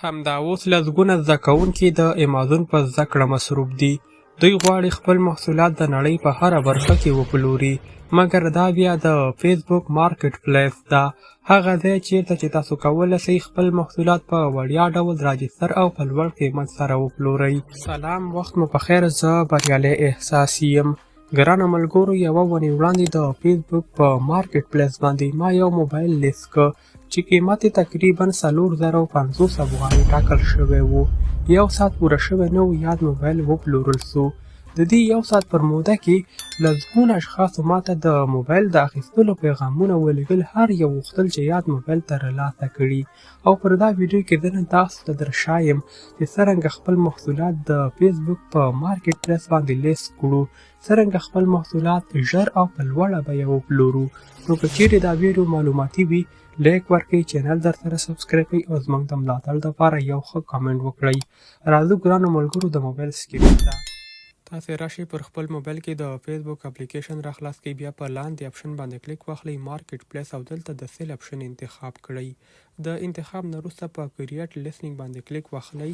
همدا اوس لسګونه زده کوونکي د امازون په زده کړه مصروف دي. دوی غواړي خپل محصولات د نړۍ په هره برخه کې وپلوري، مګر دا بیا د فیسبوک مارکیټ پلیس ده، هغه ځای چیرته چې تاسو کولی شئ خپل محصولات په وړیا ډول راجستر او په لوړ قیمت سره وپلورئ. سلام، وخت مو په خیر. زه بریالی احساس یم. ګرانو ملګرو، یوه ونې وړاندې د فیسبوک په مارکیټ پلیس باندې ما یو موبایل لیست کړ چې قیمت یې تقریبا 4050 افغانۍ ټاکل شوی و. یو ساعت پوره شوی نه و یاد موبایل وپلورل سو. د دې یو ساعت پر موده کې لسګونه اشخاصو ماته د موبایل د اخیستلو پیغامونه ولیږل، هر یو غوښتل چې یاد موبایل ترلاسه کړي. او پر دا ویډیو کې زه نن تاسو ته درښایم چې څرنګه خپل محصولات د فیسبوک په مارکیټ پلیس باندې لیست کړو، څرنګه خپل محصولات ژر او په لوړه بیه وپلورو. نو که چیرې دا ویډیو معلوماتي وي، لایک ورکړئ، چینل درسره سبسکرایب کړئ او زموږ د ملاتړ لپاره یو ښه کامنټ وکړئ. راځو ګرانو ملګرو د موبایل سکرین ته. تاسې راشئ، پر خپل موبایل کې د فیسبوک اپلیکیشن راخلاص کړئ، بیا په لاندې اپشن باندې کلیک واخلئ، مارکیټ پلیس، او دلته د سیل اپشن انتخاب کړئ. د انتخاب نه وروسته په کریټ لیسنینګ باندې کلیک واخلئ.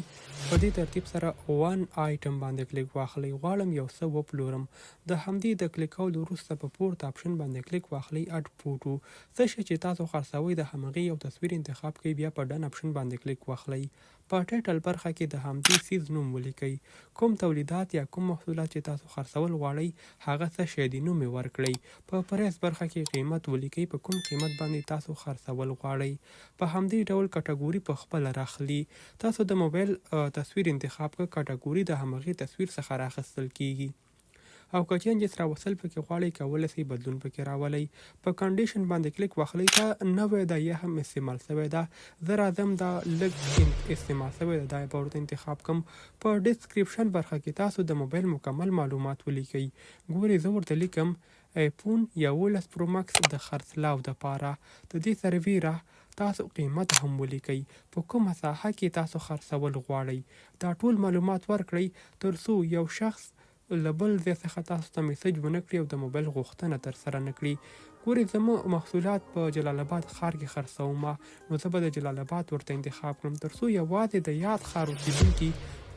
په دې ترتیب سره ون آیټم باندې کلیک واخلئ. غواړم یو څه وپلورم. د همدې د کلیک کولو وروسته په پورته اپشن باندې کلیک واخلئ، اډ فوټو. څه شی چې تاسو خرڅوئ د همغې یو تصویر انتخاب کړئ، بیا په ډن اپشن باندې کلیک واخلئ. په ټایټل برخه کې د همدې څیز نوم ولیکئ. کوم تولیدات یا کوم محصولات چې تاسو خرڅول غواړئ هغه څه شی دی، نوم یې ورکړئ. په پرایس برخه کې قیمت ولیکئ، په کوم قیمت باندې تاسو خرڅول غواړئ. په همدې ډول کټګوري په خپله راخلي. تاسو د موبایل تصویر انتخاب کړه، کټګوري د همغې تصویر څخه راخیستل کیږي. او که چینجز راوستل پکې غواړئ کولی شئ بدلون پکې راولئ. په کنډیشن باندې کلیک واخلئ. دا نوی ده یا هم استعمال شوی ده. زه راځم دا لږ استعمال شوی ده، دا یې به ورته انتخاب کړم. په ډسکریپشن برخه کې تاسو د موبایل مکمل معلومات ولیکئ. ګورئ زه ورته لیکم آیفون 11 پرو مکس د خرڅلاو دپاره. د دې سربیره تاسو قیمت هم ولیکئ، په کومه ساحه کې تاسو خرڅول غواړئ. دا ټول معلومات ورکړئ تر څو یو شخص له بل ځای څخه تاسو ته میسج ونه کړي او د موبایل غوښتنه ترسره نه کړي. ګورئ زموږ محصولات په جلال آباد ښار کې خرڅوم، نو زه به د جلال آباد ورته انتخاب کړم تر څو یوازې د یاد ښار اوسېدونکي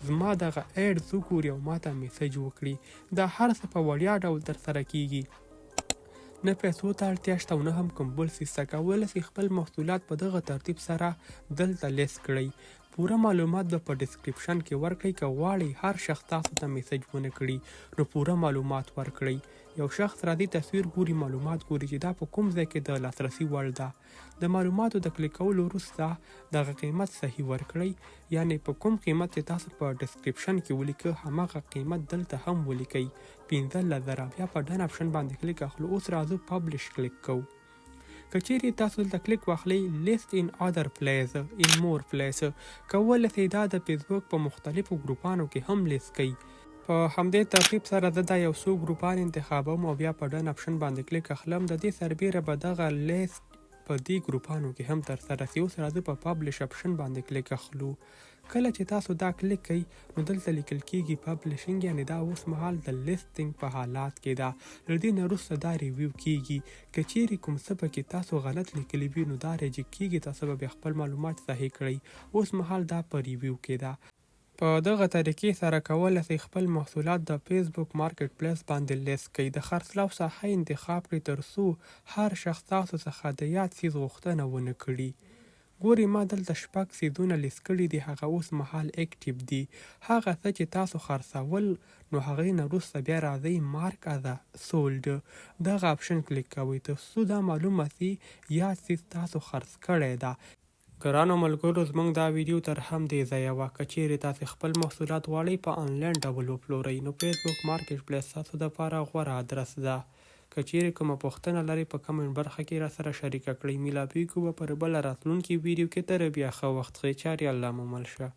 زما دغه ایډز وګوري او ماته میسج وکړي. دا هر څه په وړیا ډول ترسره کیږي، نه پیسو ته اړتیا شته او نه هم کوم بل څیز ته. کولی شئ خپل محصولات په دغه ترتیب سره دلته لیست کړئ. پوره معلومات به په ډسکریپشن کې ورکړئ. که غواړئ هر شخص تاسو ته میسج ونه کړي نو پوره معلومات ورکړئ. یو شخص راځي، تصویر ګوري، معلومات ګوري چې دا په کوم ځای کې د لاسرسي وړ ده. د معلوماتو د کلیک کولو وروسته دغه قیمت صحیح ورکړئ، یعنی په کوم قیمت چې تاسو په ډسکریپشن کې ولیکه همغه قیمت دلته هم ولیکئ، 15,000. بیا په ډن اپشن باندې کلیک اخلو. اوس راځو پبلش کلیک کوو. که چیرې تاسو دلته کلیک واخلئ لیست ان ادر پلیس، ان مور پلیس، کولی شئ دا د فیسبوک په مختلفو ګروپانو کې هم لیست کړئ. په همدې ترتیب سره زه دا یو څو ګروپان انتخابوم او بیا په ډن اپشن باندې کلیک اخلم. د دې سربیره به دغه لیست په دې ګروپانو کې هم ترسره شي. اوس راځو په پبلش اپشن باندې کلیک اخلو. کله چې تاسو دا کلیک کوئ نو دلته لیکل کیږي پبلشینګ، یعنی دا اوس مهال د لیستینګ په حالات کې ده. له دې نه وروسته دا ریویو کیږي. که چیرې کوم څه پکې تاسو غلط لیکلي وي نو دا ریجیکټ کیږي، تاسو به بیا خپل معلومات صحیح کړئ. اوس مهال دا په ریویو کې ده. په دغه طریقې سره کولی شئ خپل محصولات د فیسبوک مارکیټ پلیس باندې لیست کړئ. د خرڅلاو ساحه انتخاب کړئ تر څو هر شخص تاسو څخه د یاد څیز غوښتنه ونه کړي. ګورئ ما دلته 6 څیزونه لیست کړي دي، هغه اوس مهال اکټیو دي. هغه څه چې تاسو خرڅول نو هغې نه وروسته بیا راځئ مارک از سولډ، دغه اپشن کلیک کوئ تر څو دا معلومه شي یاد څیز تاسو خرڅ کړی ده. ګرانو ملګرو، زموږ دا ویډیو تر همدې ځایه وه. که چیرې تاسې خپل محصولات غواړئ په آنلاین ډول وپلورئ نو فیسبوک مارکیټ پلیس ستاسو دپاره غوره ادرس ده. که چیرې کومه پوښتنه لرئ په کمنټ برخه کې راسره شریکه کړئ. میلاقات به پر بله راتلونکي ویډیو کې. تر بیا ښه وخت، ښې چارې الله مو مل شه.